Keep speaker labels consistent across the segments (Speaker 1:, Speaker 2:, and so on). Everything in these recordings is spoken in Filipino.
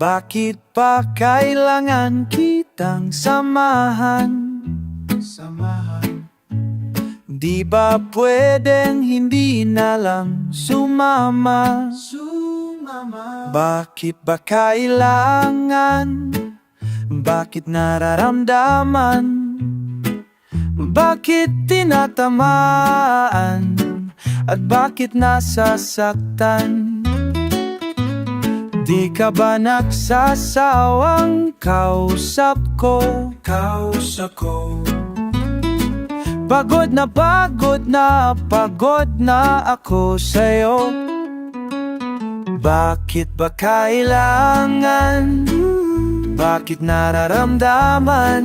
Speaker 1: Bakit pa kailangan kitang samahan? Di ba pwedeng hindi na lang sumama? Bakit ba kailangan? Bakit nararamdaman? Bakit tinatamaan? At bakit nasasaktan? Di ka ba nagsasawang kausap ko? Pagod na ako sa'yo. Bakit ba kailangan? Bakit nararamdaman?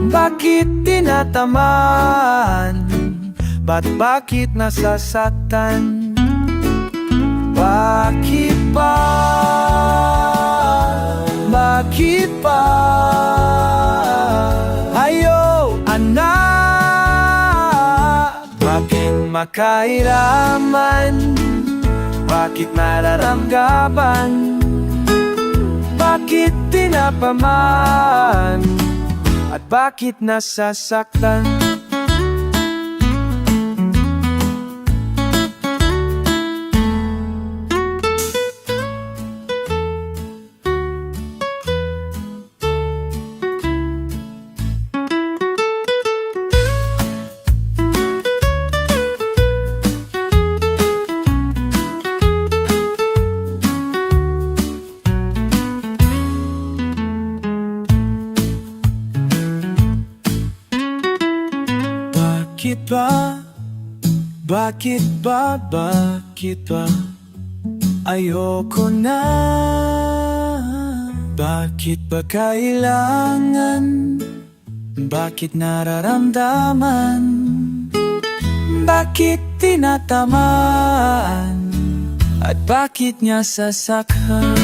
Speaker 1: Bakit tinatamaan? Bakit nasasaktan? Bakit ba? Bakit ba? Ayaw, anak. Bakit makairaman? Bakit nararamdaman? Bakit tinapaman? At bakit nasasaktan? Bakit ba ayoko na? Bakit ba kailangan? Bakit nararamdaman? Bakit tinatamaan? At bakit niya sasakhan?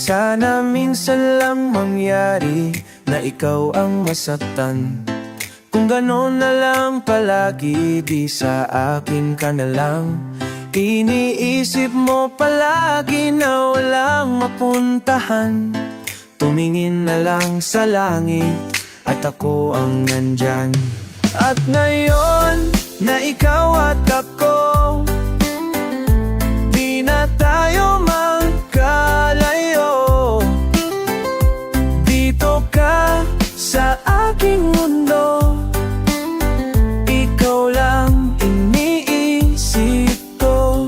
Speaker 1: Sana minsan lang mangyari na ikaw ang masaktan. Kung gano'n na lang palagi, di sa akin ka na lang. Iniisip mo palagi na walang mapuntahan. Tumingin na lang sa langit at ako ang nandyan. At ngayon na ikaw at ako, di na tayo magkalayo. Dito ka sa aking mundo, ikaw lang iniisip ko.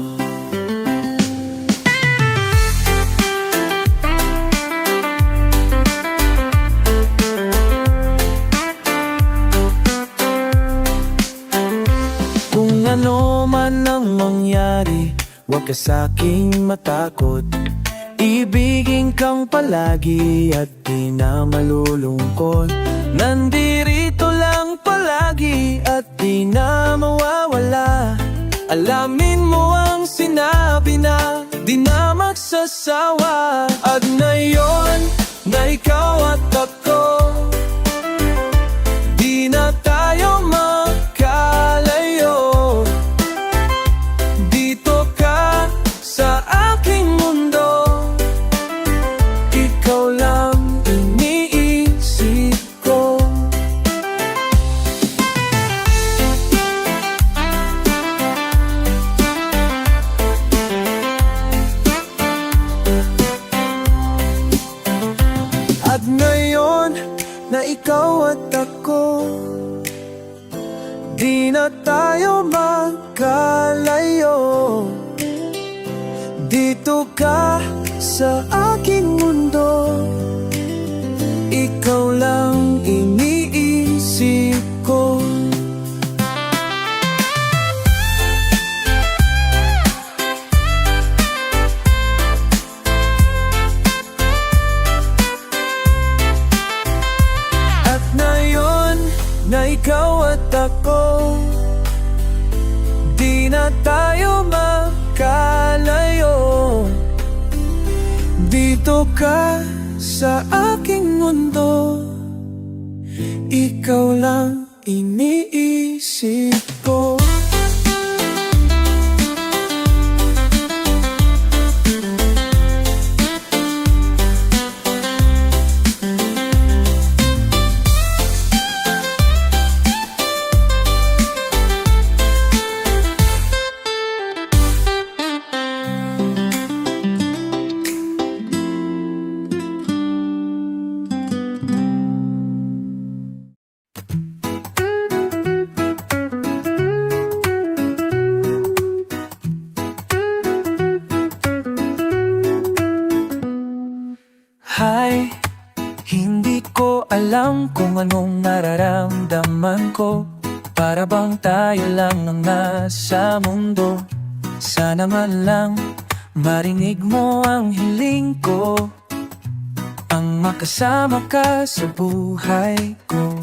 Speaker 1: Kung ano man ang mangyari, huwag ka sa'king matakot. Ibigin kang palagi at di na malulungkot. Nandirito lang palagi at di na mawawala. Alamin mo ang sinabi na di na magsasawa. At ngayon na ikaw at ako, di na tayo magkalayo. Dito ka sa aking mundo, ikaw lang iniisip ko. At ngayon na ikaw at ako, di na tayo magkalayo. Dito ka sa aking mundo, ikaw lang iniisip ko. at ako, di na tayo magkalayo. Dito ka sa aking mundo, ikaw lang iniisip ko. Hi, hindi ko alam kung anong nararamdaman ko. Para bang tayo lang ang nasa mundo. Sana man lang marinig mo ang hiling ko, ang makasama ka sa buhay ko.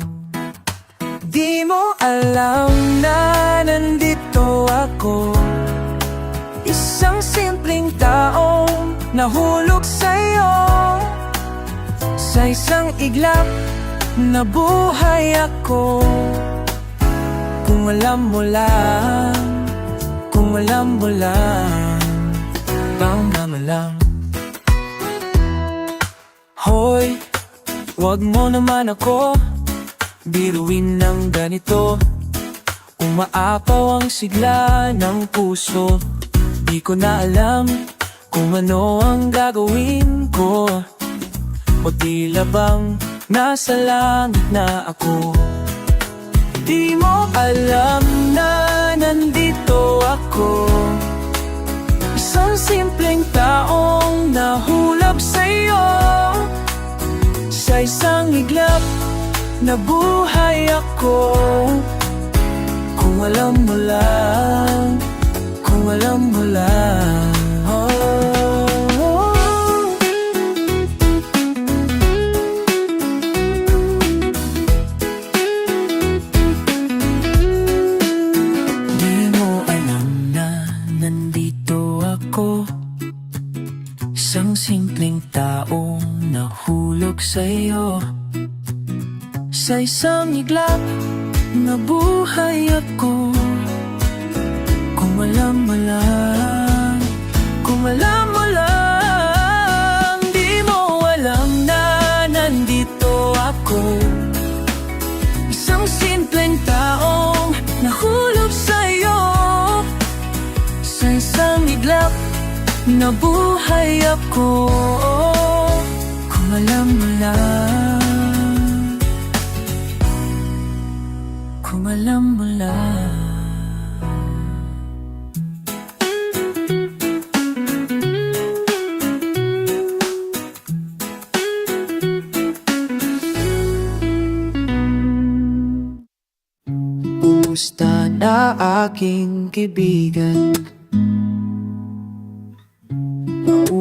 Speaker 1: Di mo alam na nandito ako, isang simpleng taong nahulog sa'yo. Sa isang iglap na buhay ako. Kung alam mo lang, kung alam mo lang, tama lang. Hoy, wag mo naman ako biruin ng ganito. Umaapaw ang sigla ng puso. Di ko na alam kung ano ang gagawin ko, o tila bang nasa langit na ako. Di mo alam na nandito ako, isang simpleng taong nahulog sa'yo. Sa isang iglap na buhay ako. Kung alam mo lang, kung alam mo lang, oh. Isang simpleng taong nahulog sa'yo. Sa isang iglap na buhay ako. Kung alam mo lang, kung alam mo lang, di mo alam na nandito ako. Isang simpleng taong nahulog sa'yo. Sa isang iglap na buhay ako. Kung alam mo lang, kung alam mo lang. Kumusta na aking kaibigan?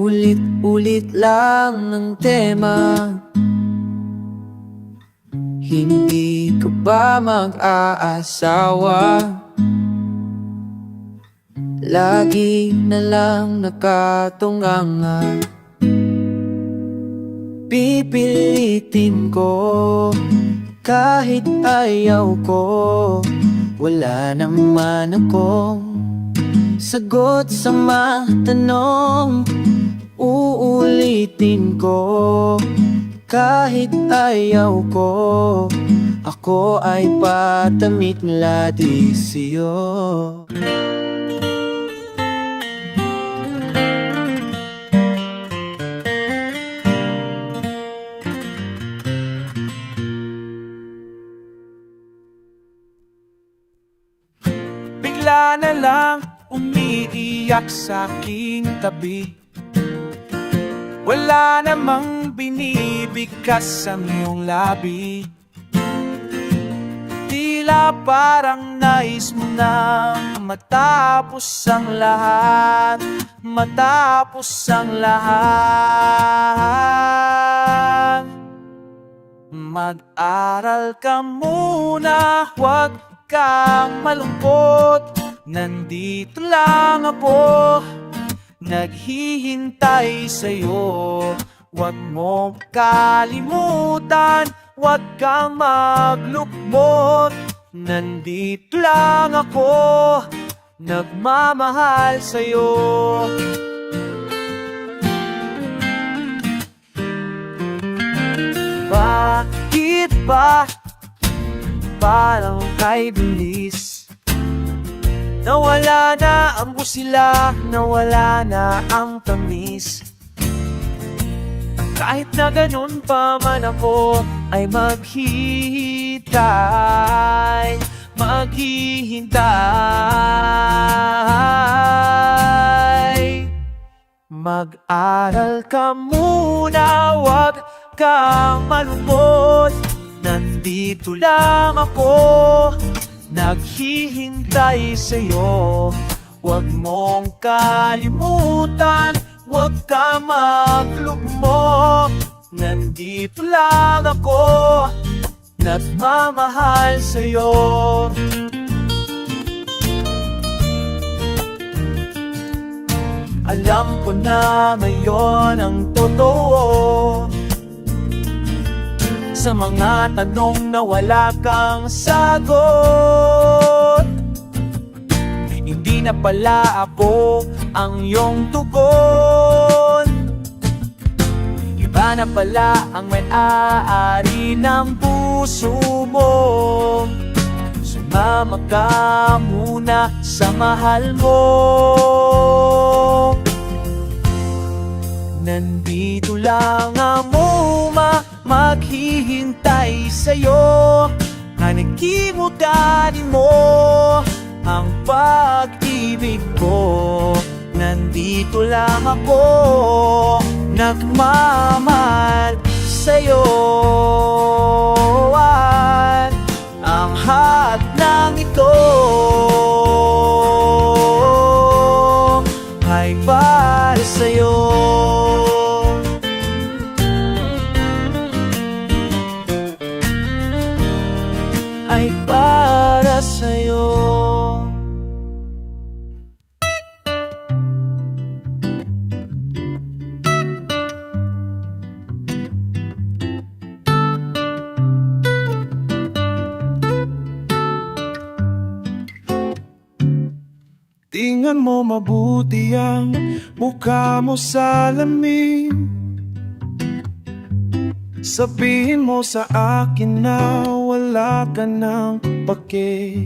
Speaker 1: Ulit-ulit lang ang tema. Hindi ka ba mag-aasawa? Lagi na lang nakatunganga. Pipilitin ko kahit ayaw ko. Wala naman akong sagot sa mga tanong. Uulitin ko kahit ayaw ko. Ako ay patamit lagi sa'yo. Bigla na lang umiiyak sa aking tabi. Wala namang binibigkas sa iyong labi. Tila parang nais mo na matapos ang lahat, matapos ang lahat. Mag-aral ka muna, huwag kang malungkot, nandito lang ako, naghihintay sa'yo. Huwag mong kalimutan, huwag kang maglukmot, nandito lang ako, nagmamahal sa'yo. Bakit ba parang kay bilis? Nawala na ang busila, nawala na ang tamis. Kahit na ganun pa man ako ay maghihintay, maghihintay. Mag-aral ka muna, wag kang malungkot, nandito lang ako, naghihintay sa'yo. Huwag mong kalimutan, huwag ka maglugmok, nandito lang ako, nagmamahal sa'yo. Alam ko na ngayon ang totoo sa mga tanong na wala kang sagot. Hindi na pala ako ang iyong tugon, iba na pala ang may-ari ng puso mo. Sumama ka muna sa mahal mo, nandito lang ang maghihintay sa'yo. Nanikimutan mo ang pag-ibig ko, nandito lang ako, nagmamahal sa'yo. Ang lahat ng ito ay para sa'yo. Ay para sa'yo. Tingnan mo mabuti ang mukha mo sa lamin. Sabihin mo sa akin na wala ka ng pake.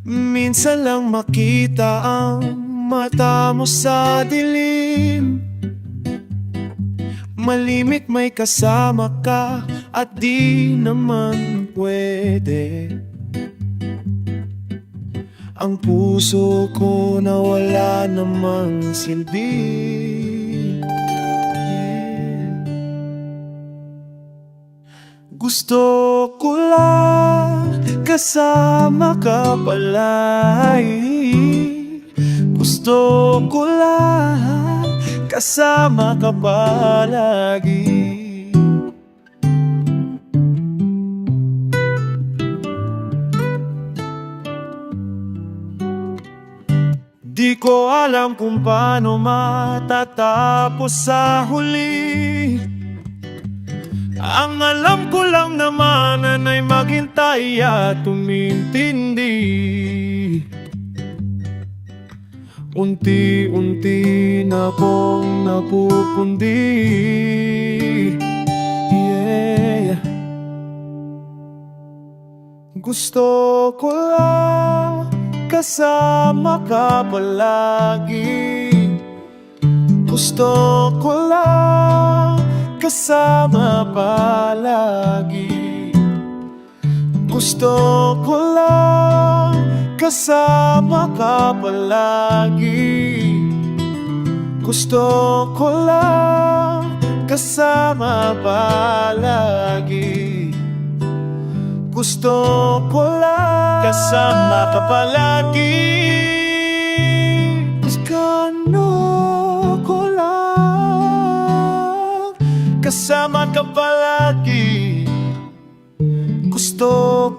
Speaker 1: Minsan lang makita ang mata mo sa dilim. Malimit may kasama ka at di naman pwede. Ang puso ko na wala namang silbi. Gusto ko lang kasama ka palagi. Gusto ko lang kasama ka palagi. Di ko alam kung paano matatapos sa huli. Ang alam ko lang naman ay maghintay at tumintindi. Unti-unti na kong napupundi. Yeah. Gusto ko lang kasama ka palagi. Gusto ko lang kasama palagi. Gusto ko lang kasama ka palagi. Gusto ko lang kasama palagi. Gusto ko lang kasama ka palagi. Gusto ko lang kasama ka palagi. Gusto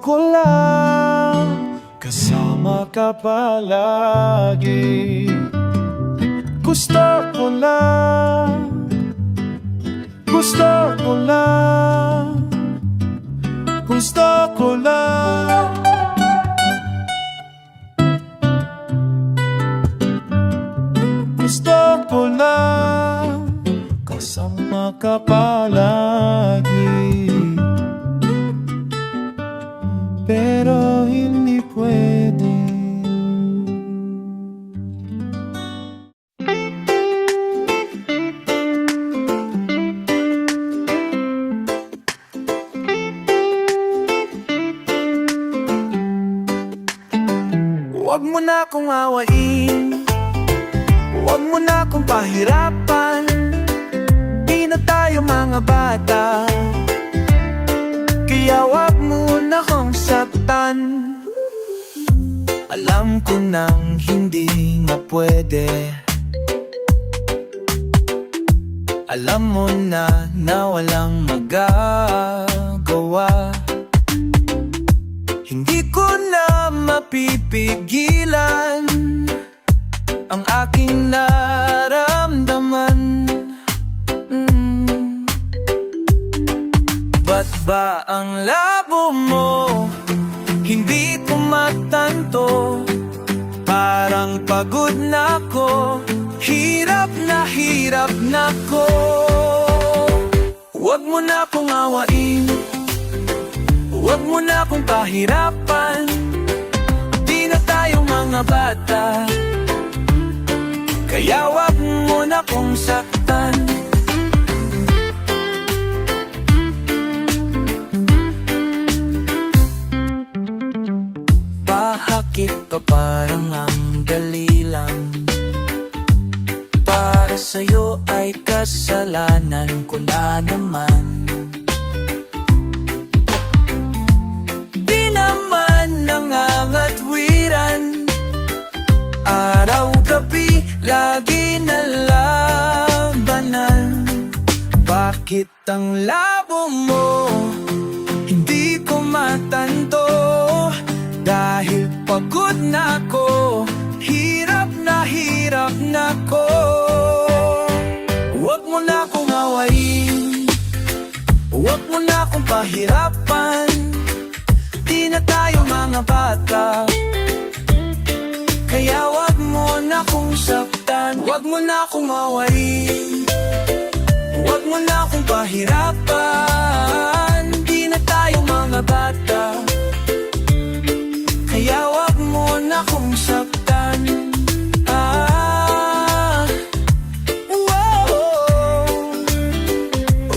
Speaker 1: ko ko lang kasama ka palagi. Gusto ko lang, gusto ko lang, gusto ko lang. Gusto ko lang kasama ka palagi. Pero hindi pwede. Huwag mo na akong awain, huwag mo na akong pahirapan. Di na tayo mga bata, kaya huwag mo na akong saktan. Alam ko nang hindi na pwede, alam mo na walang magagawa. Hindi ko na mapipigilan ang aking naramdaman. Ba't ba ang labo mo? Hindi ko matanto. Parang pagod na ko, hirap na ko. Huwag mo na akong awain, huwag mo na akong pahirapan. Di na tayo mga bata, kaya huwag mo na akong saktan. Bakit pa parang ang dali lang? Para sa'yo ay kasalanan ko na naman. Di naman nangangatwiran, araw-gabi lagi nalabanan. Bakit ang labo mo? Hindi ko matanto. Dahil pagod na ko, hirap na ko. Huwag mo na akong awain, huwag mo na akong pahirapan. Di na tayo mga bata, kaya huwag mo na akong saktan. Huwag mo na akong awain, huwag mo na akong pahirapan. Di na tayo mga bata, kaya huwag mo na akong saktan.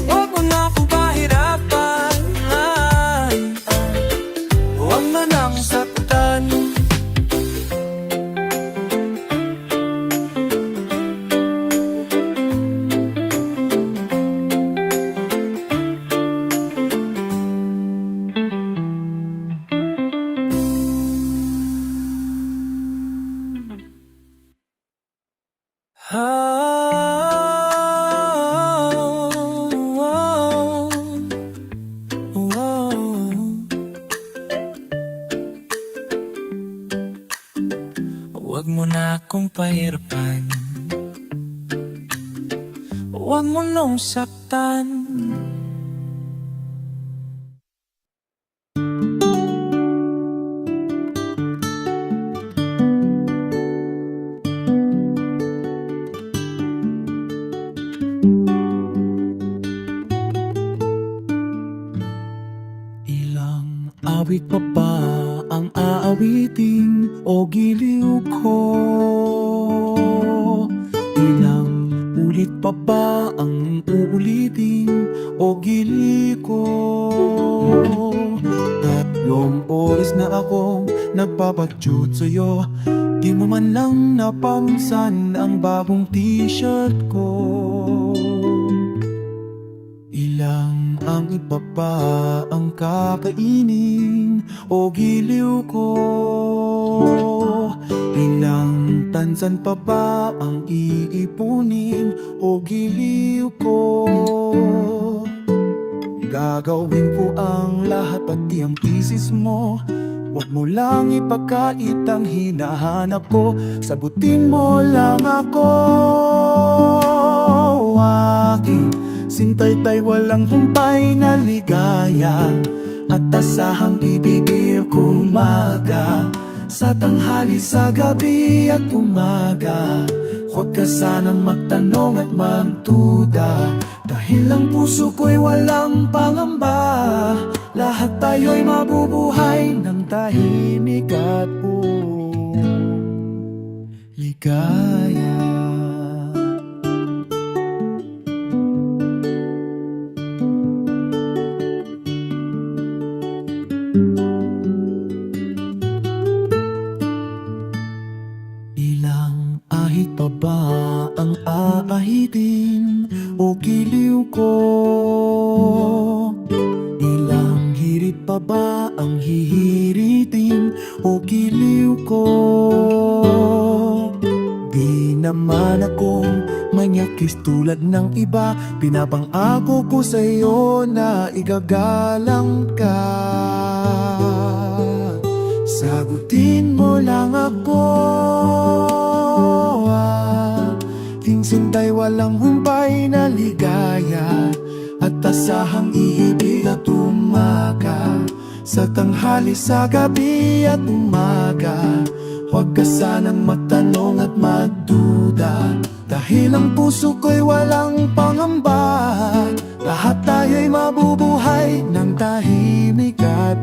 Speaker 1: Huwag mo na akong pahirapan. Huwag mo na akong saktan. Huwag mo na akong pahirapan, huwag mo nang saktan. Ilang awit pa ba ang aawitin o giliw ko? Ilang ulit pa ba ang uulitin o gili ko? 3 oras na akong nagpapadyut sa'yo, di mo man lang napansan ang bagong t-shirt ko. Ilang ang iba pa ang kakainin o giliw ko? Ilang tansan pa ba ang iipunin o giliw ko?
Speaker 2: Gagawin ko ang lahat pati ang thesis mo. Huwag mo lang ipakait ang hinahanap ko. Sagutin mo lang ako. Aking sintay-tay walang humpay na ligaya, at asahang ibibigay ko umaga, sa tanghali, sa gabi at umaga. Huwag ka sanang magtanong at magduda, dahil ang puso ko'y walang pangamba. Lahat tayo'y mabubuhay ng tahimik at ligaya. Ilang ahit pa ba ang aahitin o giliw ko? Ilang hirit pa ba ang hihiritin o giliw ko? Di naman akong manyakis tulad ng iba. Pinapangako ko sa'yo na igagalang ka. Sagutin mo lang ako. Aking sintay walang humpay na ligaya, at asahang iibig at umaga, sa tanghali, sa gabi at umaga. Huwag ka sanang magtanong at magduda, dahil ang puso ko'y walang pangamba. Lahat tayo'y mabubuhay ng tahimik at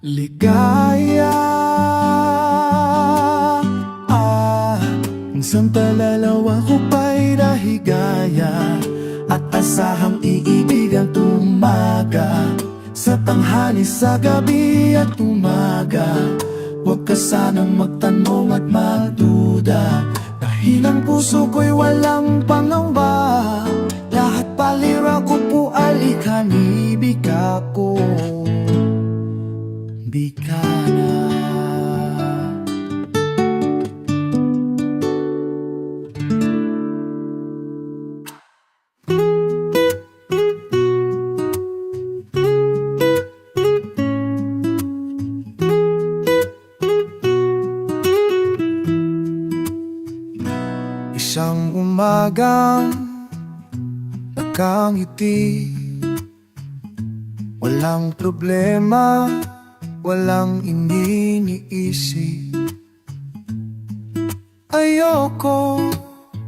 Speaker 2: ligaya. Isang talalawa ko pa'y nahigaya, at asahang iibig at umaga, sa tanghali, sa gabi at umaga. Huwag ka sanang magtanong at magduda, dahil ang puso ko'y walang pangamba. Lahat palira ko po alikanibig ako. Di ka na. Isang umagang nakangiti, walang problema, walang iniisip. Ayoko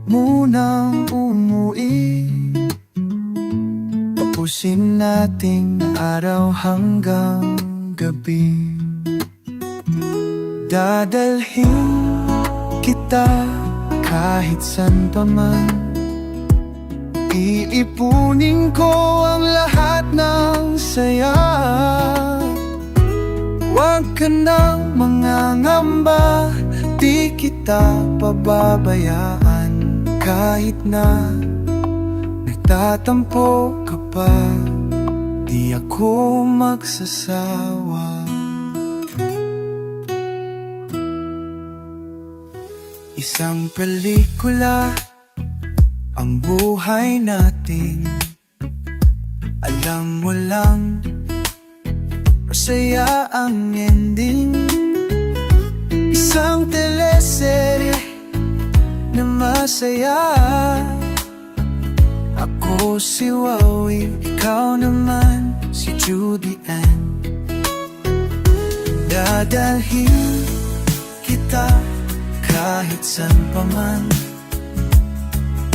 Speaker 2: munang umuwi, tapusin nating araw hanggang gabi. Dadalhin kita kahit san pa man, iipunin ko ang lahat ng saya. Huwag ka nang mangangamba, di kita pababayaan. Kahit na nagtatampo ka pa, di ako magsasawa. Isang pelikula ang buhay natin. Alam mo lang, masaya ang ending. Isang teleserye na masaya. Ako si Wowie, ikaw naman si Judy Ann. Dadalhin kita kahit san pa man,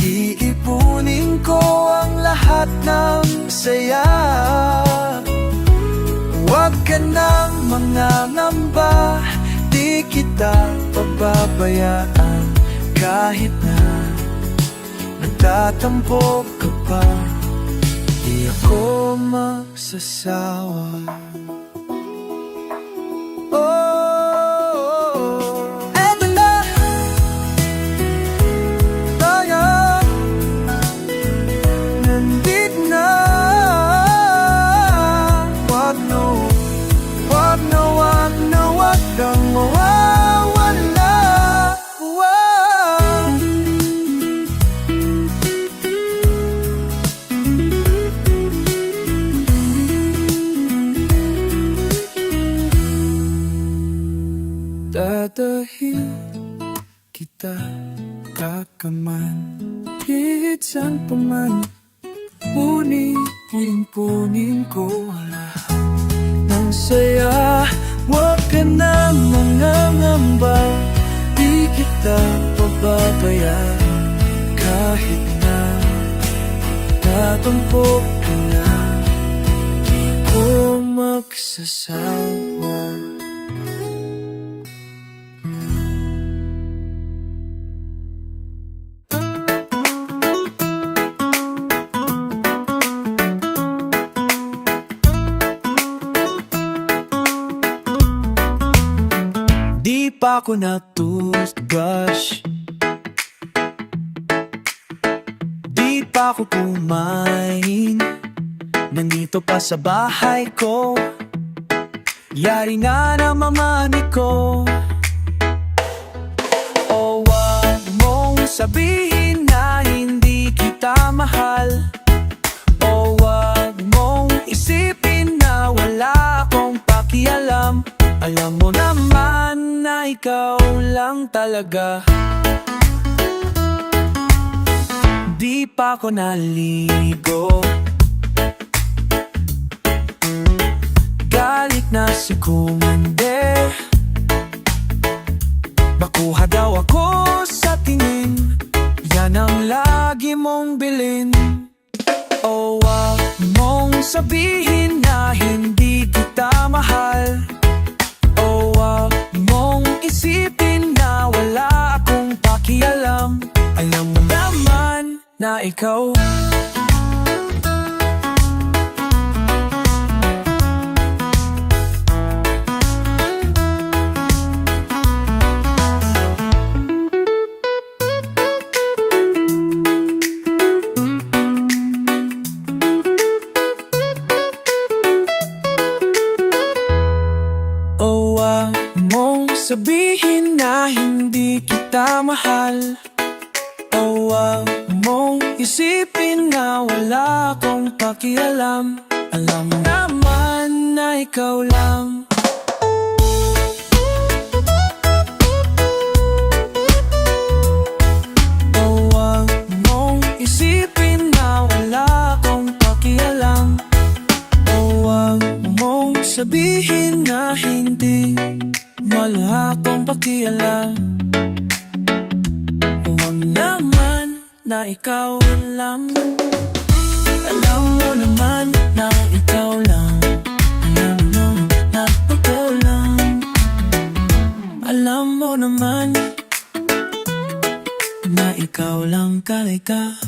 Speaker 2: iipunin ko ang lahat ng saya. Huwag ka nang mangangamba, di kita pababayaan. Kahit na nagtatampo ka pa, di ako magsasawa. Dadalhin kita kakaman, kahit saan pa man. Punin ko lahat ng saya. Huwag ka na mangangamba, di kita pababayaan. Kahit na tatampo ka na, di ko magsasawa. Di pa ako na-toothbrush, di pa ako kumain, nandito pa sa bahay ko. Yari na namamani ko. O wag mong sabihin na hindi kita mahal, o wag mong isipin na wala akong pakialam. Alam mo naman na ikaw lang talaga. Di pa ako naligo, galit na si Kumande. Bakuha daw ako sa tingin, yan ang lagi mong bilin. O wag mong sabihin na hindi kita mahal, o wag mong isipin na wala akong pakialam. Alam mo naman na ikaw sabihin na hindi kita mahal, o wag mong isipin na wala akong pakialam. Alam mo naman na ikaw lang. O wag mong isipin na wala akong pakialam, o wag mong sabihin na hindi wala akong pakialam. Huwag naman na ikaw lang. Alam mo naman na ikaw lang. Alam mo na ikaw lang. Alam mo naman na ikaw lang talaga.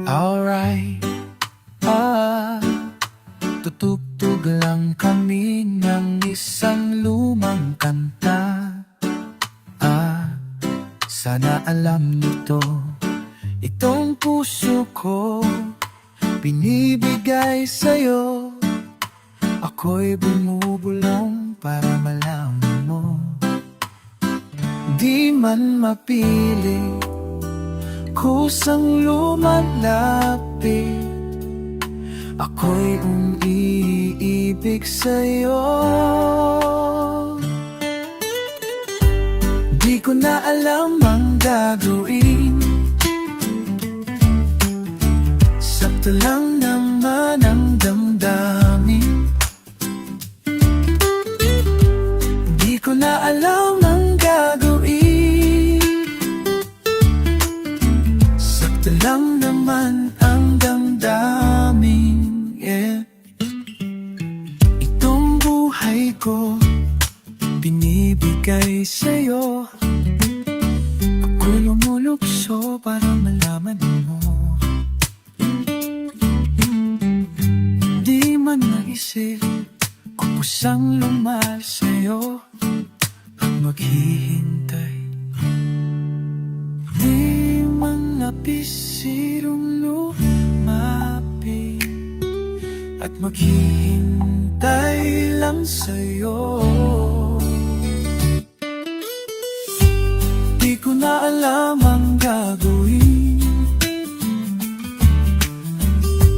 Speaker 2: Alright, tutugtog lang kami ng isang lumang kanta. Sana alam nito, itong puso ko binibigay sa'yo. Ako'y bumubulong para malaman mo, di man mapili, kusang lumalapit. Ako'y umiibig sa'yo. Di ko na alam ang gagawin, sakto lang naman ang damdamin. Di ko na alam ang gagawin, sakto lang naman ang damdamin. Yeah. Itong buhay ko binibigay sa'yo. Ako'y lumulukso para malaman mo, di man naisip kung kusang lumahal sa'yo at maghihintay. napisirong lumapit at maghihintay lang sa'yo. Di ko na alam ang gagawin,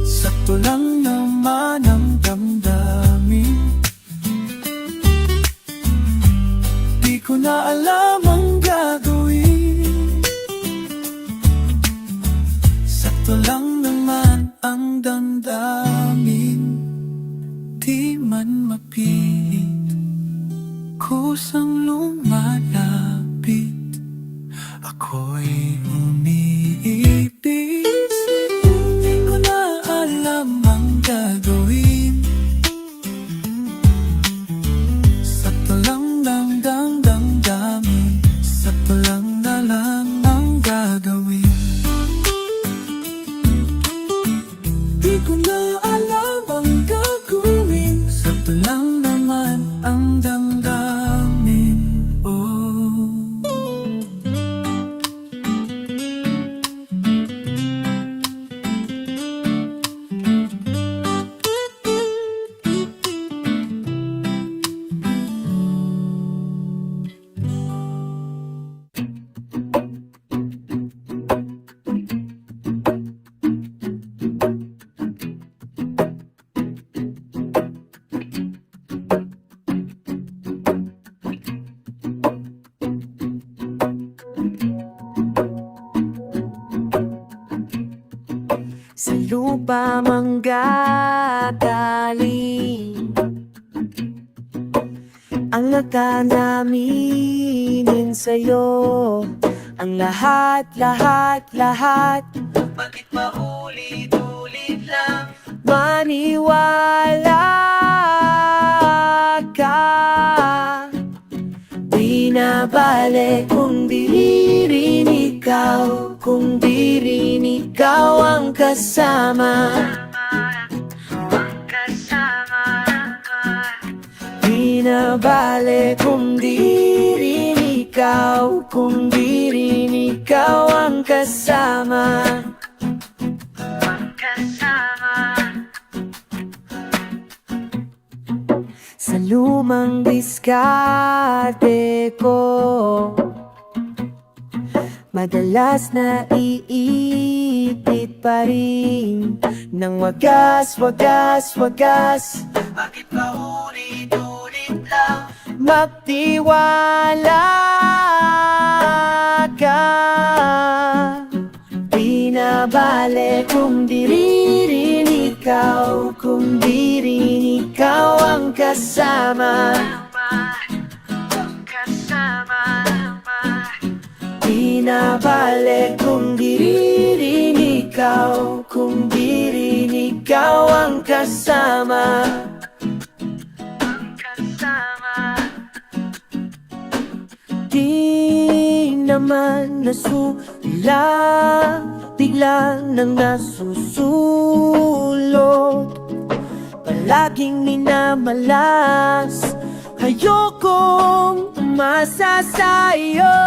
Speaker 2: sakto lang naman ang damdamin. Di ko na alam ang gagawin, sakto lang naman ang damdamin. Di man mapilit, kusang lumalapit, ako'y umiibig. Di ko na alam ang gagawin, sakto lang damdamin, sakto lang na lang ang gagawin. Di ko na alam ang gagawin, sakto lang naman ang damdamin. Oh.
Speaker 3: Sa lupa manggagaling ang nagdadaminin sa'yo, ang lahat. Bakit paulit-ulit lang? Maniwala ka, di na bale kung di rin ikaw, kung di rin ikaw ang kasama. Di na bale kung di rin ikaw, kung di rin ikaw ang kasama. Sa lumang diskarte ko, madalas na iipit pa rin ng wagas. Bakit paulit-ulit lang? Magtiwala ka, di na bale kung di rin ikaw, kung di rin ikaw ang kasama. Di na bale kung di rin ikaw, kung di rin ikaw ang kasama. Di naman nasulat, bigla nang nasusulot, palaging minamalas, ayokong umasa sa'yo.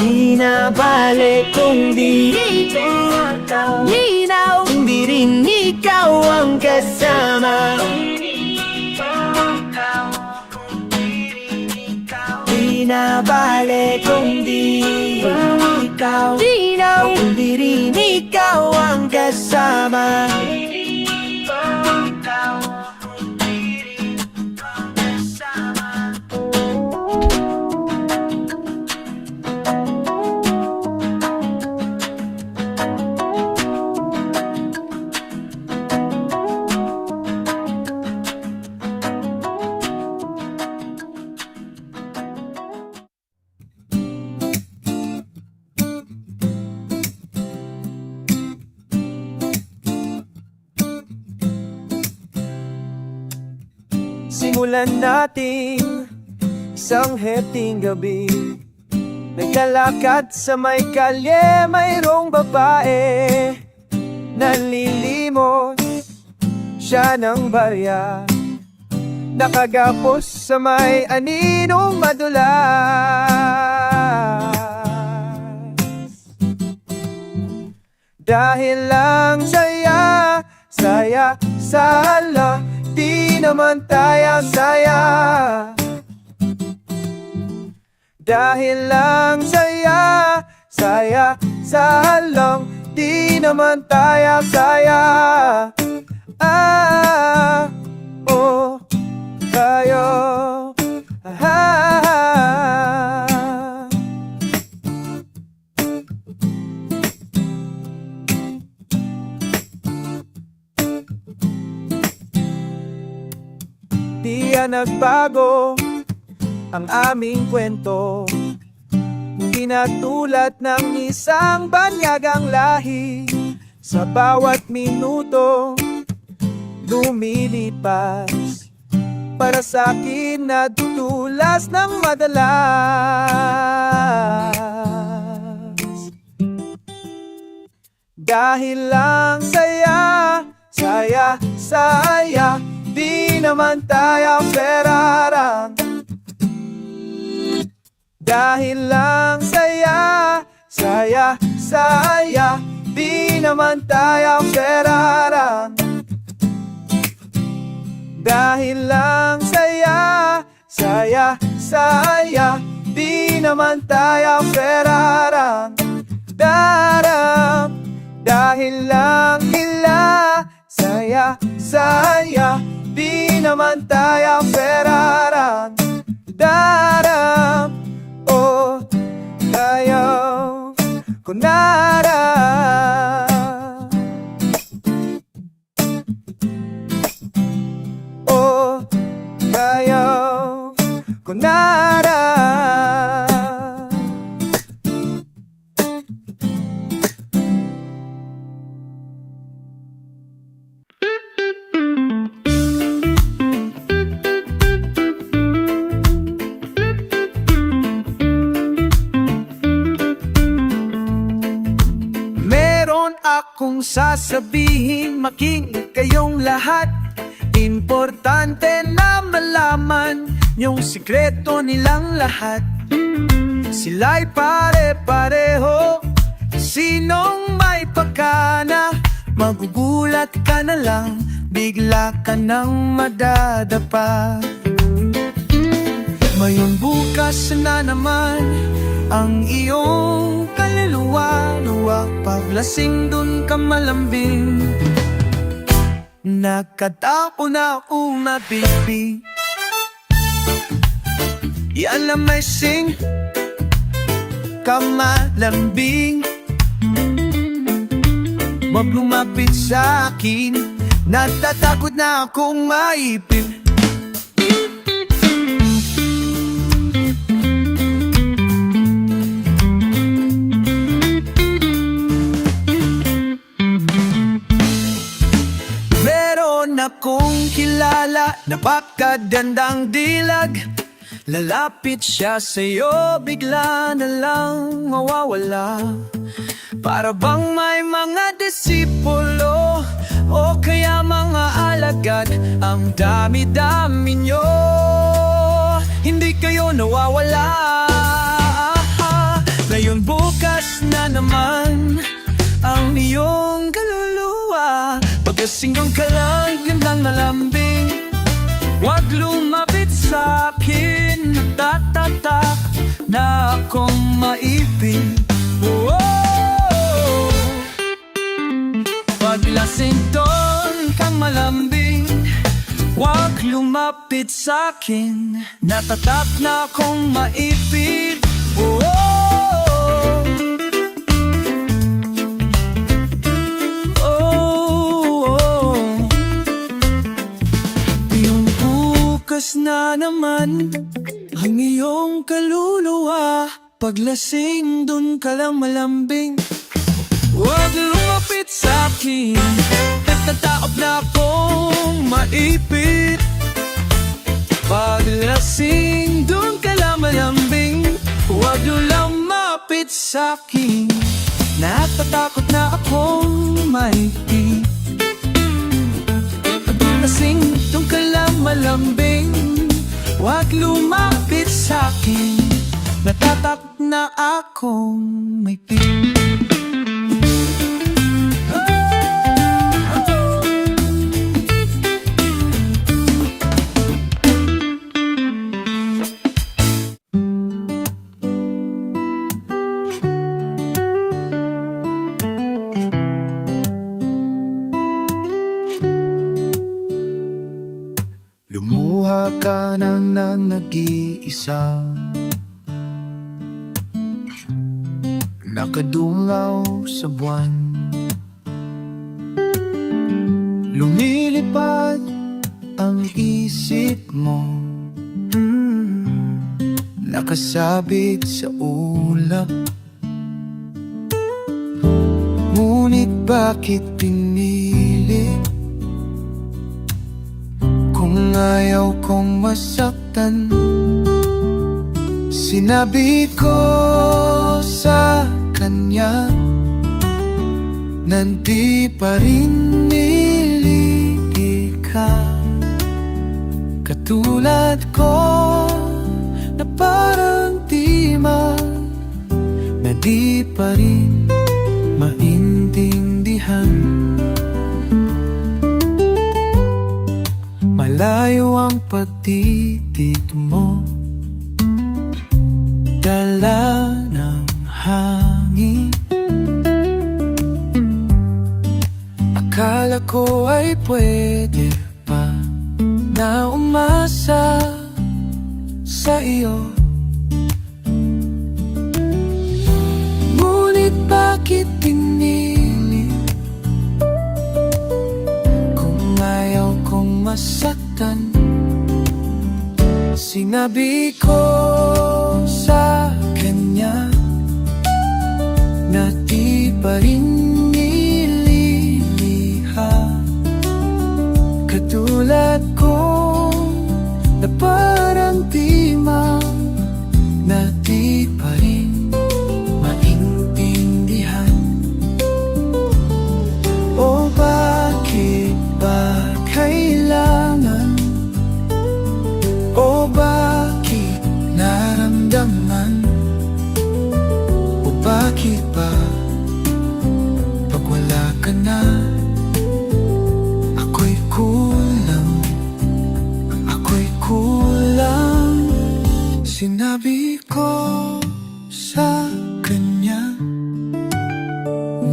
Speaker 3: Di na bale kung di ikaw, kung di rin ikaw ang kasama. Di na bale kung di ikaw, kung di rin ikaw ang kasama.
Speaker 1: Simulan natin isang hepting gabi, Naglalakad sa may kalye, mayroong babae nalilimot siya ng barya, nakagapos sa may aninong madulas. Dahil lang saya, saya, sala, di naman tayo saya. Dahil lang saya, saya, sala, di naman tayo saya. Ah, oh, tayo. Ah, di yan nagbago ang aming kwento, di na tulad ng isang banyagang lahi. Sa bawat minuto lumilipas, para sa akin nadudulas ng madalas. Dahil lang saya, saya, saya, di naman tayo peraran. Dahil lang saya, saya, saya, di naman tayo peraran. Dahil lang saya, saya, saya, di naman tayo peraran. Daram, dahil lang hila, saya, saya, di naman tayo peraran. Daram, oh, tayo, kunara. Oh, tayo, kunara. Kung sasabihin, makinig kayong lahat. Importante na malaman yung sikreto nilang lahat. Sila'y pare-pareho, sinong may pagkana. Magugulat ka na lang, bigla ka nang madadapa. Mayon bukas na naman ang iyong kaluluwa. Luwag paglasing dun ka malambing. Nakatao na akong mabibig. Yan lang may sing ka malambing. Wag lumapit sa akin, natatakot na akong maipin. Akong kilala, napakagandang dilag. Lalapit siya sa'yo, bigla na lang mawawala. Para bang may mga disipulo o kaya mga alagad. Ang dami-dami nyo, hindi kayo nawawala. Ngayon bukas na naman ang iyong kaluluwa. Pagkasinggang ka lang, gandang malambing. Huwag lumapit sa'kin, natatatak na akong maipin. Oh, paglasing doon kang malambing. Huwag lumapit sa'kin, natatak na akong maipin. Oh, na naman ang iyong kaluluwa. Paglasing dun ka lang malambing. Huwag lumapit sa'kin, natataob na akong maipit. Paglasing dun ka lang malambing. Huwag lumapit
Speaker 2: sa'kin. Natatakot na akong maipit. Paglasing itong malambing, huwag lumapit sa'kin. Natatakot na akong maipit.
Speaker 1: Lumuha ka na nag-iisa, nakadungaw sa buwan. Lumilipad ang isip mo, nakasabit sa ulap. Ngunit bakit pinili kung ayaw kong masaktan? Sinabi ko sa kanya na di pa rin nilili ka. Katulad ko na parang na di pa rin maintindihan. Malayo ang pagtitig mo, dala ng hangin. Akala ko ay pwede pa na umasa sa iyo. Ngunit bakit pinili kung ayaw kong masaktan? Sinabi ko sa kanya na di pa rin nililiha. Katulad ko na parang na di pa rin maintindihan. O bakit ba kailangan? O bakit naramdaman? O bakit ba pag wala ka na, ako'y kulang, ako'y kulang? Sinabi ko sa kanya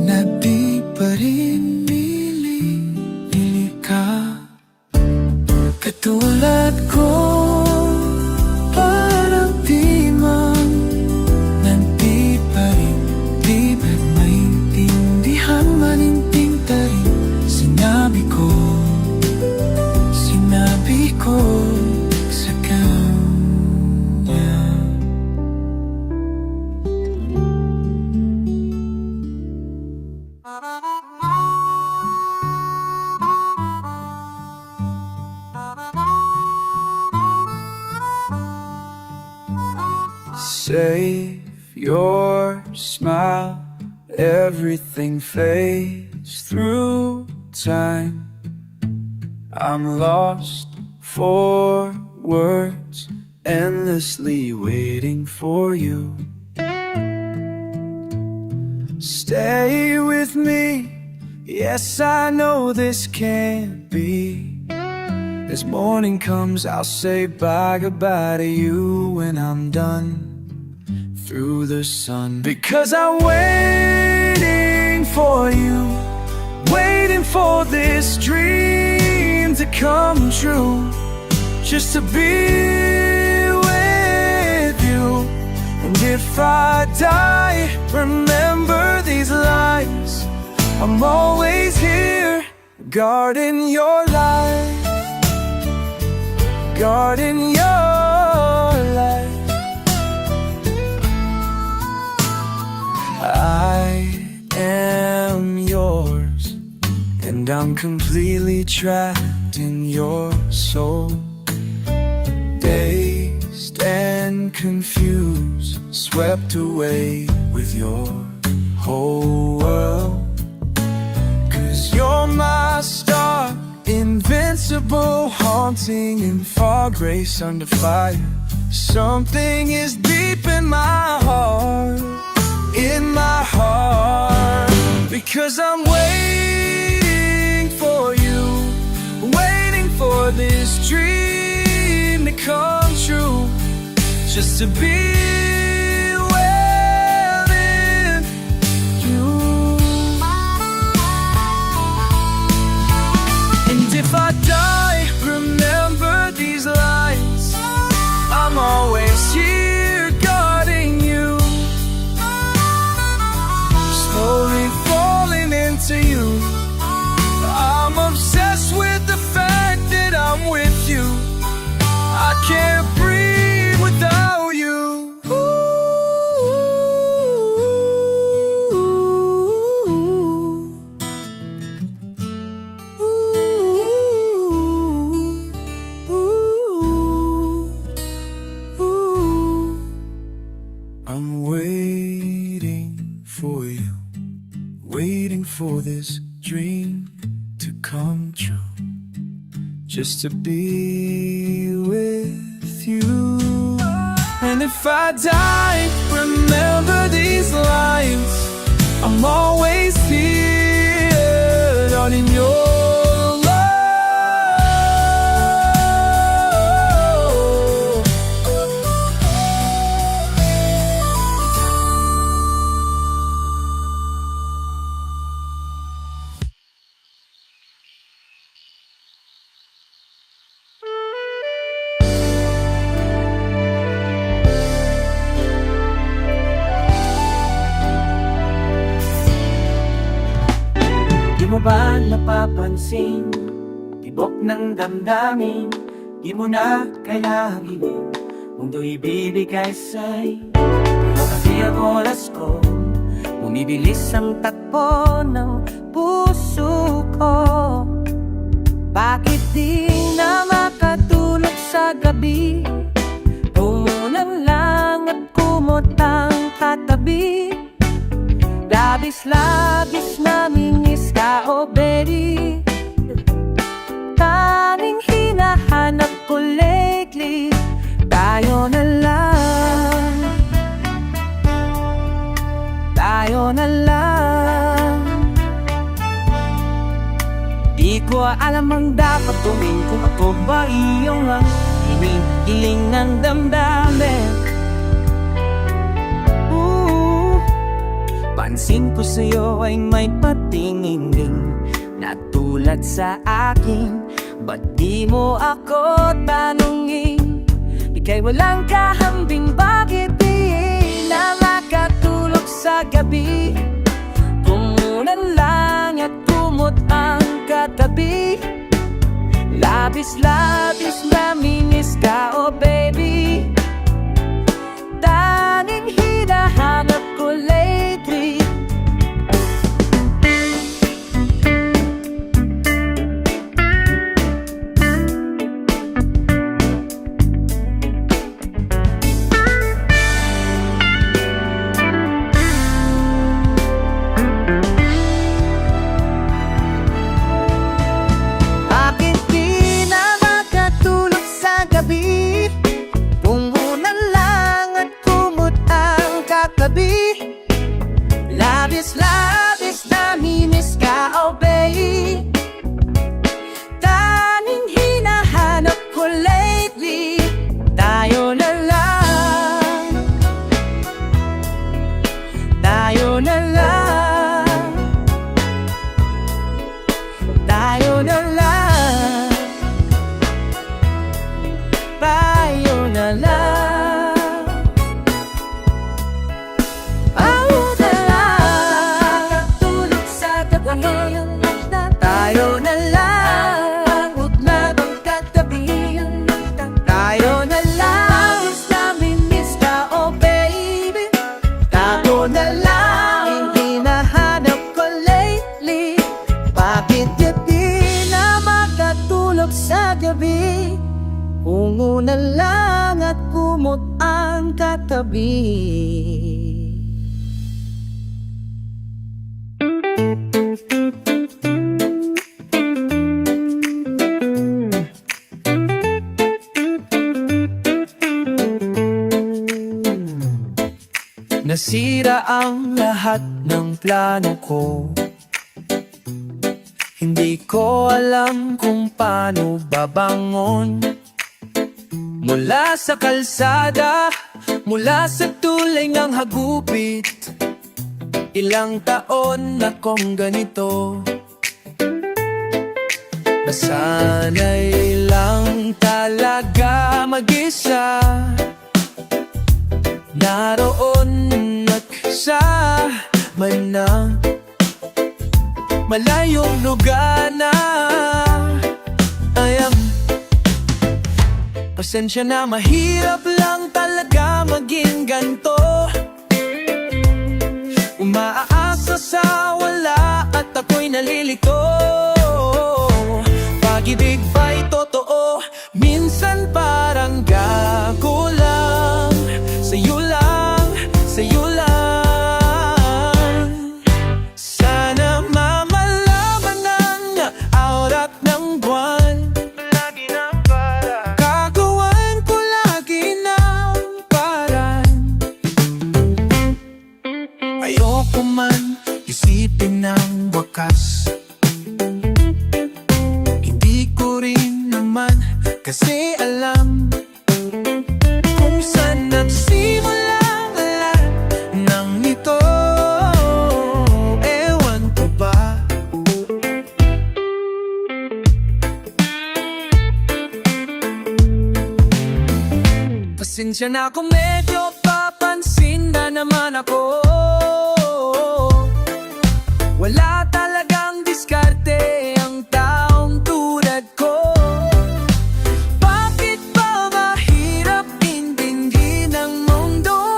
Speaker 1: na di pa rin nilili ka. Katulad ko, parang di pa rin maintindihan, manintinta rin. Sinabi ko sa kanya.
Speaker 2: Save your smile, everything fades through time. I'm lost for words, endlessly waiting for you. Stay with me, yes, I know this can't be. As morning comes, I'll say goodbye to you when I'm done through the sun. Because I'm waiting for you, waiting for this dream to come true, just to be with you. And if I die, remember these lines. I'm always here, guarding your life, guarding your life. I am yours, and I'm completely trapped in your soul. Dazed and confused,
Speaker 1: swept away with your whole world. 'Cause you're my star, invincible, haunting in far grace under fire. Something is deep in my heart, because I'm waiting for you, waiting for this dream to come true, just to be within you. And if I die, remember these lines, I'm always here guarding you, slowly falling into you. I'm obsessed with the fact that I'm with you. I can't breathe without you. I'm waiting for you, waiting for this dream to come true, just to be with you. And if I die, remember these lines, I'm always here, not in your love.
Speaker 3: Di mo ba napapansin, tibok ng damdamin, di mo na kailangan, mundo'y ibibigay sa'y kasi ang oras ko, bumibilis ang takbo ng puso ko. Bakit di na makatulog sa gabi, umulan lang at kumot ang katabi. Labis-labis namingis ka, oh baby, tanging hinahanap ko lately. Tayo na lang, tayo na lang. Di ko alam ang dapat tuwing kung ako ba iyong ang hiling ng damdamin. Pansin ko sa'yo ay may patingin din na tulad sa akin. Ba't di mo ako tanungin? Ika'y walang kahambing, bakit di na makatulog sa gabi? Umulan lang at kumot ang katabi. Labis-labis namingis ka, oh baby, tanging hinahanap ko lately. Bakit di na makatulog sa gabi? Umulan lang at kumot ang katabi. Labis-labis namimiss ka, oh babe, tanging hinahanap ko lately. Tayo na lang, tayo na lang, tayo na lang, tayo na lang. Tayo na lang, utla bang katabi. Tayo na lang, is namin miss ka, oh baby. Tayo na lang, hindi nahanap ko lately. Bakit di na makatulog sa gabi? Umulan lang at kumot ang katabi.
Speaker 1: Nasira ang lahat ng plano ko. Hindi ko alam kung paano babangon mula sa kalsada, mula sa tulay ng hagupit. Ilang taon na kong ganito. Nasanay lang talaga mag-isa. Naroon at sa man na malayong lugar na ayam. Pasensya na, mahirap lang talaga maging ganto. Umaaasa sa wala at ako'y nalilito. Pag-ibig ba'y totoo? Minsan parang gago lang. Sa'yo lang, sa'yo lang. Sana mamalaman ng aurat ng buwan. Lagi ng para gagawin ko lagi ng paraan. Ayoko man isipin ng wakas. Hindi ko rin naman kasi alam kung saan nagsimula ang lahat ng ito. Ewan ko ba? Pasensya na kung medyo papansin na naman ako. Wala talagang diskarte ang taong tulad ko. Bakit ba mahirap intindihin ang mundo?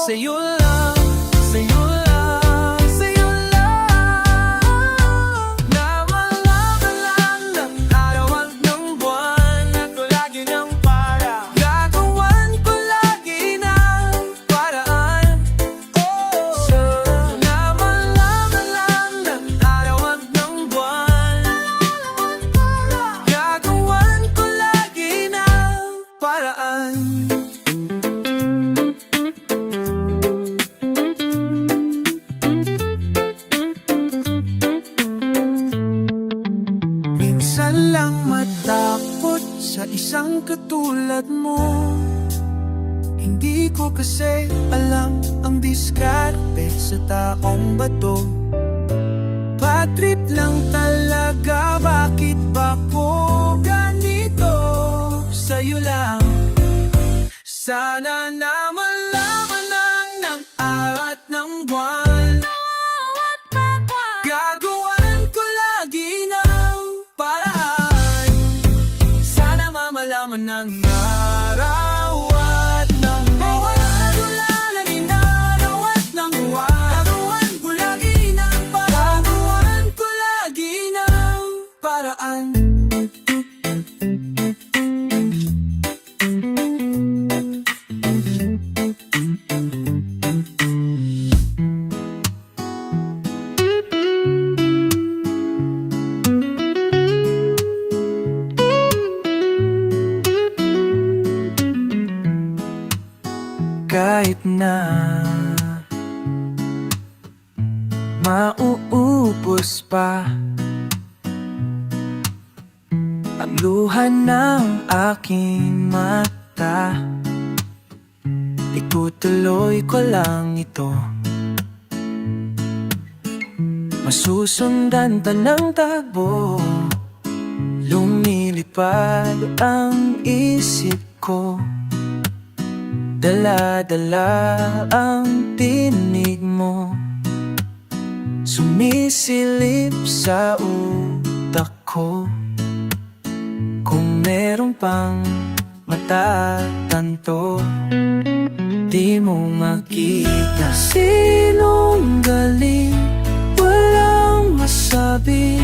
Speaker 1: Sa'yo lang, sa'yo lang, sa'yo lang. Namalaman lang ng araw at ng buwan at lagi ng para gagawan ko lagi ng paraan. Namalaman lang ng araw at ng buwan, gagawan ko lagi ng paraan. Minsan lang matakot sa isang katulad mo. Hindi ko kasi alam ang diskarte sa taong bato. Bad trip lang talaga, bakit ba ko ganito? Sa'yo lang, sana na malaman ng arat ng buwan. Gagawan ko lagi ng paraan. Sana mamalaman ng araw at ng buwan. Lagi ng araw at ng buwan. Gagawan ko lagi ng paraan. Gagawan ko lagi ng paraan. Kahit na mauubos pa ang luha ng aking mata, itutuloy ko lang ito. Masusundan ta ng takbo, lumilipad ang isip ko. Dala-dala ang tinig mo, sumisilip sa utak ko. Kung meron pang matatanto, di mo makita. Sinungaling, walang masabi,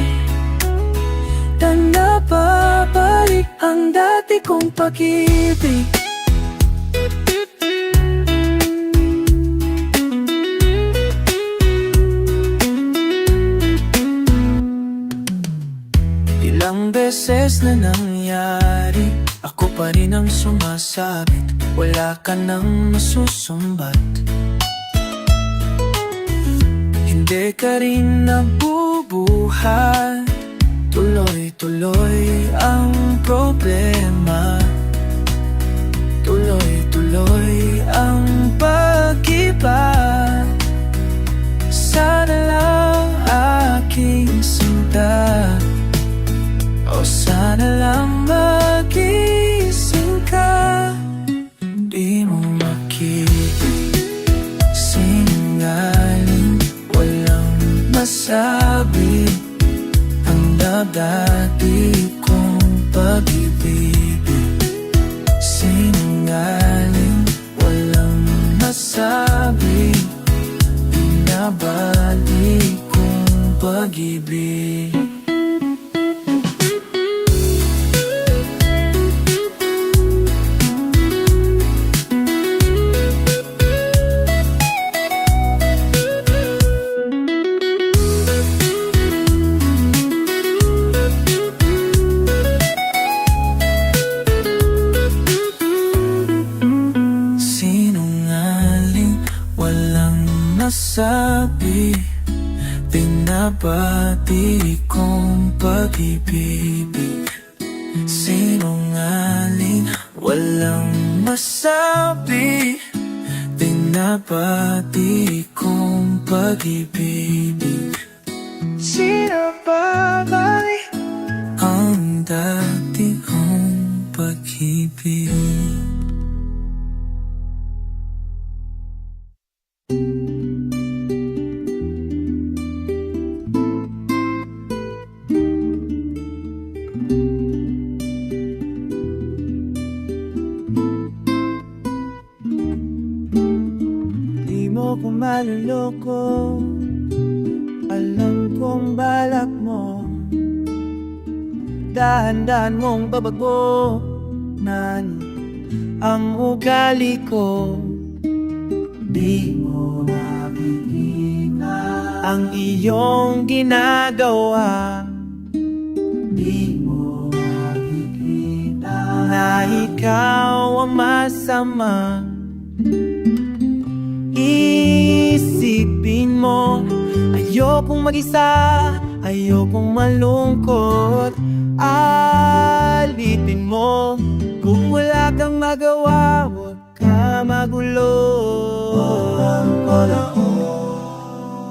Speaker 1: na napabalik ang dati kong pag-ibig. Ilang beses na nangyari, ako pa rin ang sumasabit. Wala ka nang masusumbat.
Speaker 2: di ka rin nabubuhay. Tuloy-tuloy ang problema, tuloy-tuloy ang pag-iba. Sana lang aking sinta, o sana lang magising ka. Di mo makisingaling, walang masabi ang dati kong pag-ibig. Sinungaling, walang masabi, binabalik kong pag-ibig. Nasabi, binabati kong pag-ibig. Sinungaling, walang masabi, binabati kong pag-ibig. Sino ba ang dati kong pag-ibig?
Speaker 1: Kung maluloko, alam kong balak mo, dahan-dahan mong babagonan ang ugali ko. Di mo nakikita ang iyong ginagawa, di mo nakikita na ikaw ang masama. Isipin mo, ayokong mag-isa, ayokong malungkot. Alipin mo, kung wala kang magawa, huwag ka magulo.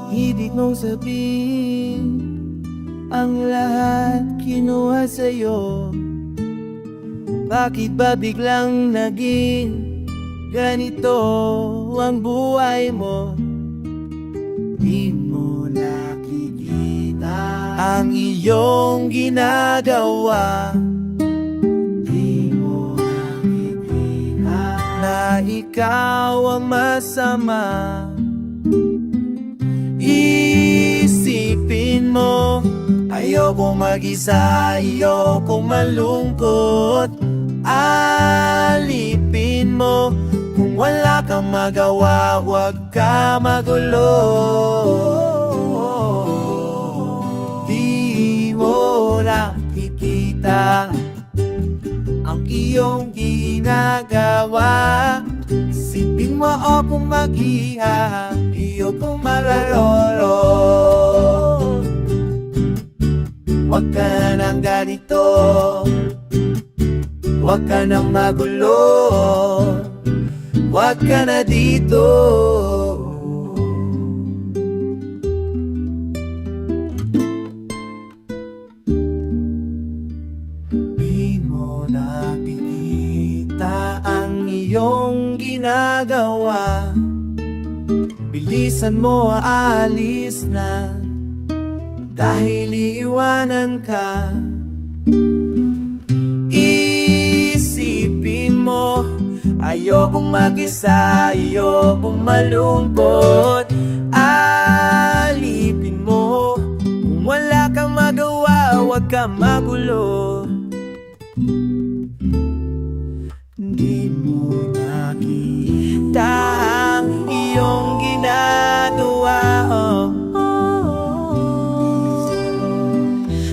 Speaker 1: Ibig mong sabihin, ang lahat kinuha sa'yo. Bakit ba biglang naging ganito ang buhay mo? Di mo nakikita ang iyong ginagawa, di mo nakikita na ikaw ang masama. Isipin mo, ayokong mag-isa, ayokong malungkot. Alipin mo, kung wala kang magawa, huwag ka magulo. Di mo nakikita ang iyong ginagawa. Isipin mo akong mag-iha, iyokong malalolo. Huwag ka nang ganito, huwag ka nang magulo, huwag ka na dito. Di mo nakikita ang iyong ginagawa. Bilisan mo, aalis na, dahil iiwanan ka. Isipin mo, ayokong mag-isa, ayokong malungkot. Alipin mo, kung wala kang magawa, huwag kang magulo. Di mo nakita ang iyong ginagawa.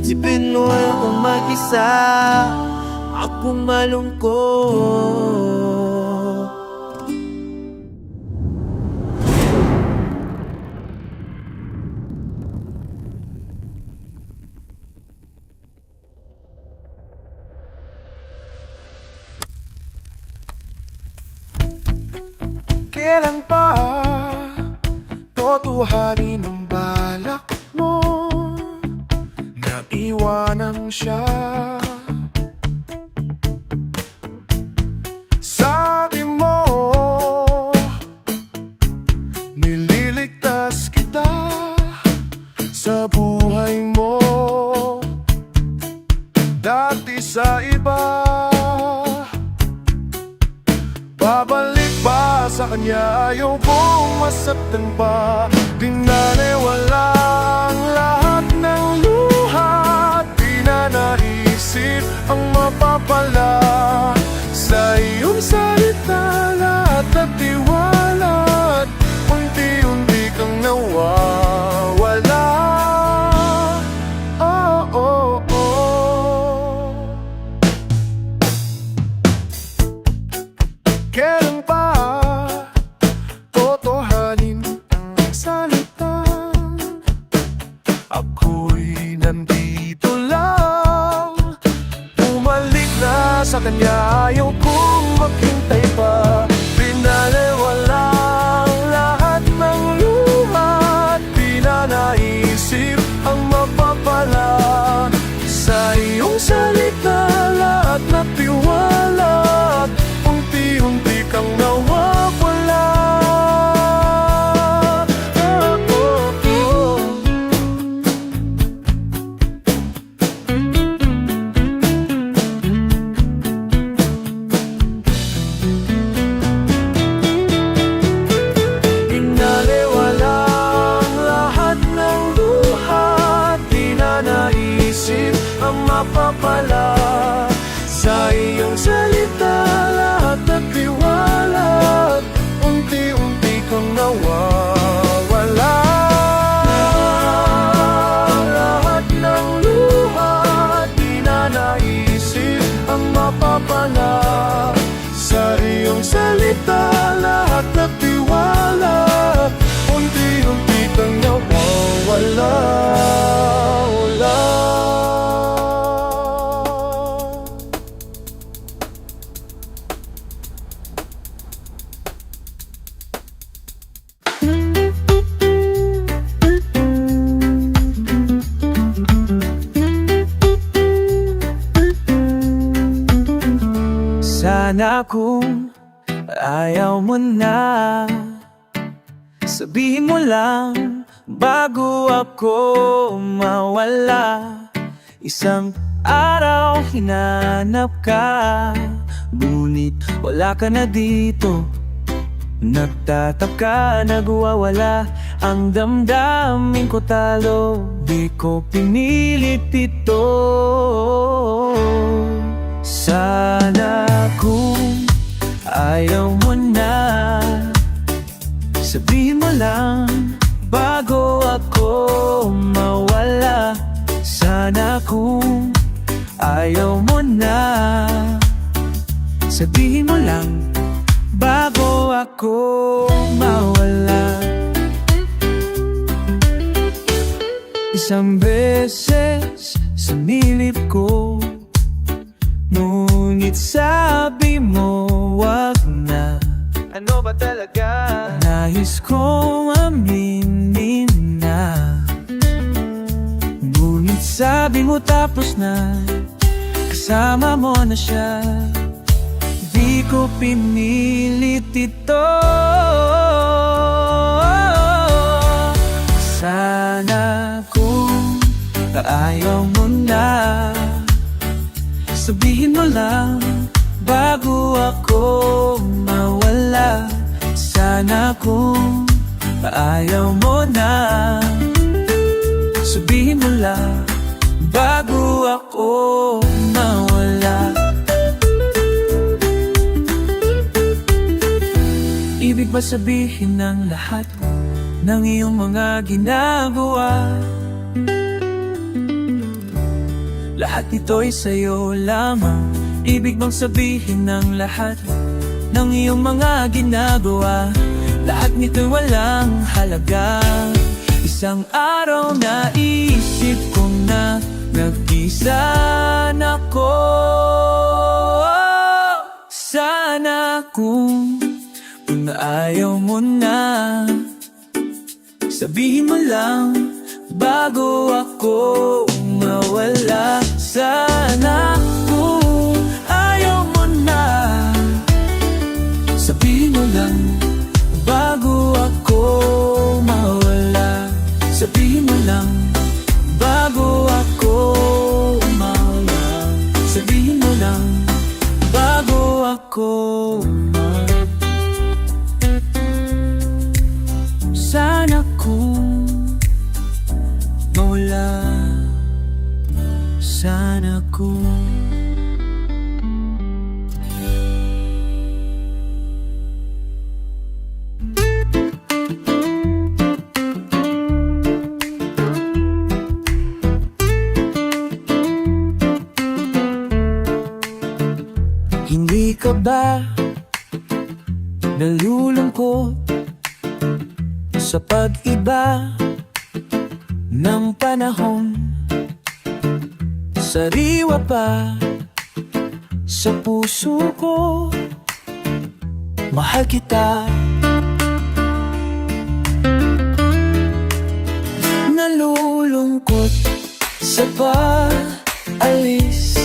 Speaker 1: Isipin mo akong mag-isa, akong malungkot. Totohanin ang balak mo na iwanan siya. Sabi mo, nililigtas kita sa buhay mo, dati sa iba. Babalik ba sa kanya? Ayaw kong masaktan pa. Pinaniwala ang lahat ng luha. Di na naisip ang mapapala. Sa iyong salita lahat nagtiwala. Unti-unti kang nawawala. Oh, oh, oh. Kailan pa totohanin ang salita? Ako'y nandito lang. Bumalik na sa kanya, ayaw kong maghintay pa. Pinaliwala ang lahat ng luha. Di na naisip ang mapapala. Sa iyong salita lahat nagtiwala. Unti-unti kang nawawala. Oh, oh, oh. Pinaliwala ang lahat ng luha. Di na naisip ang mapapala. Sa iyong salita lahat nagtiwala. Unti-unti kang nawawala. Lahat ng luha. Di na naisip ang mapapala. Sa iyong salita lahat nagtiwala. Unti-unti kang nawawala. Sana kung ayaw mo na, sabihin mo lang bago ako mawala. Isang araw hinanap ka, ngunit wala ka na dito. Nagtataka, nagwawala ang damdamin ko talo. Di ko pinilit ito. Sana kung ayaw mo na, sabihin mo lang bago ako mawala. Sana kung ayaw mo na, sabihin mo lang bago ako mawala. Isang beses sinilip ko, ngunit sabi mo wag na. Ano ba talaga? Nais kong aminin na, ngunit sabi mo tapos na, kasama mo na siya. Di ko pinilit ito. Sana kung ayaw mo na, sabihin mo lang bago ako mawala. Sana kung ayaw mo na, sabihin mo lang bago ako mawala. Ibig ba sabihin ng lahat ng iyong mga ginagawa? Lahat nito'y sa'yo lamang. Ibig bang sabihin ng lahat ng iyong mga ginagawa? Lahat nito'y walang halaga. Isang araw na isip kong na nag-isa na ko. Sana kung ayaw mo na,
Speaker 2: Sabihin mo lang bago ako mawala. Sana kung ayaw mo na, sabihin mo lang bago ako mawala. Sabihin mo lang bago ako mawala. Sabihin mo lang bago ako mawala. Sana kung mawala. Sana kung hindi ka ba nalulungkot sa pag-iba ng panahon? Sariwa pa sa puso ko, mahal kita. Nalulungkot sa pag-alis,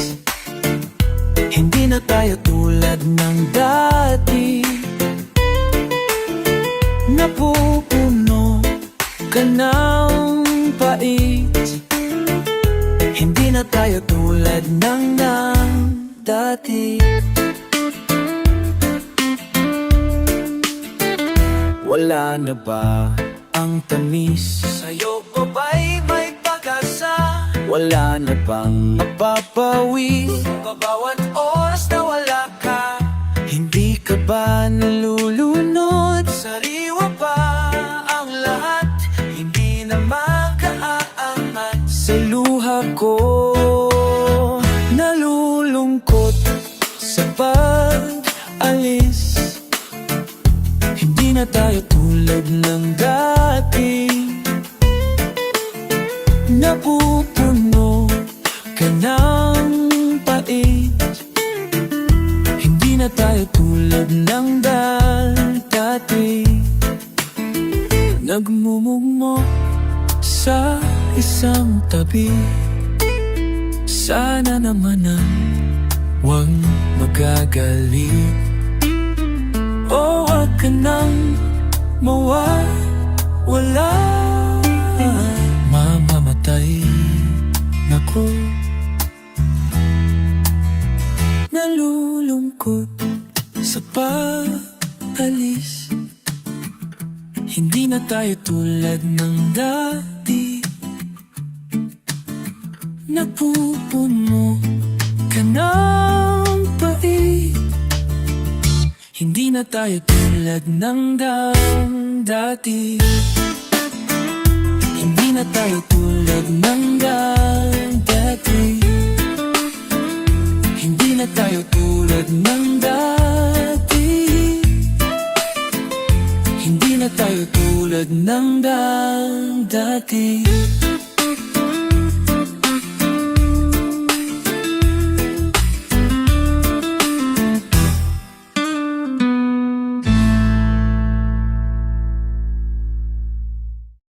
Speaker 2: hindi na tayo tulad ng dati. Napupuno ka ng pait, hindi na tayo tulad ng dati. Wala na ba ang tamis? Sa'yo pa ba'y may pag-asa? Wala na bang mapapawi sa bawat oras na wala ka? Hindi ka ba nalulunod? Sariwa pa ang lahat, hindi na makaaangat sa luha ko. Nalulungkot sa pag-alis, hindi na tayo tulad ng dati. Napupuno ka ng pait, hindi na tayo tulad ng dati. Nagmumugmo sa isang tabi, sana naman ang huwag magagalit. O wag ka nang mawawala, mamamatay nako. Nalulungkot sa pag-alis, hindi na tayo tulad ng dati. Napupuno ka ng pait, hindi na tayo tulad ng dati. Hindi na tayo tulad ng dati. Hindi na tayo tulad ng dati. Hindi na tayo tulad ng dati.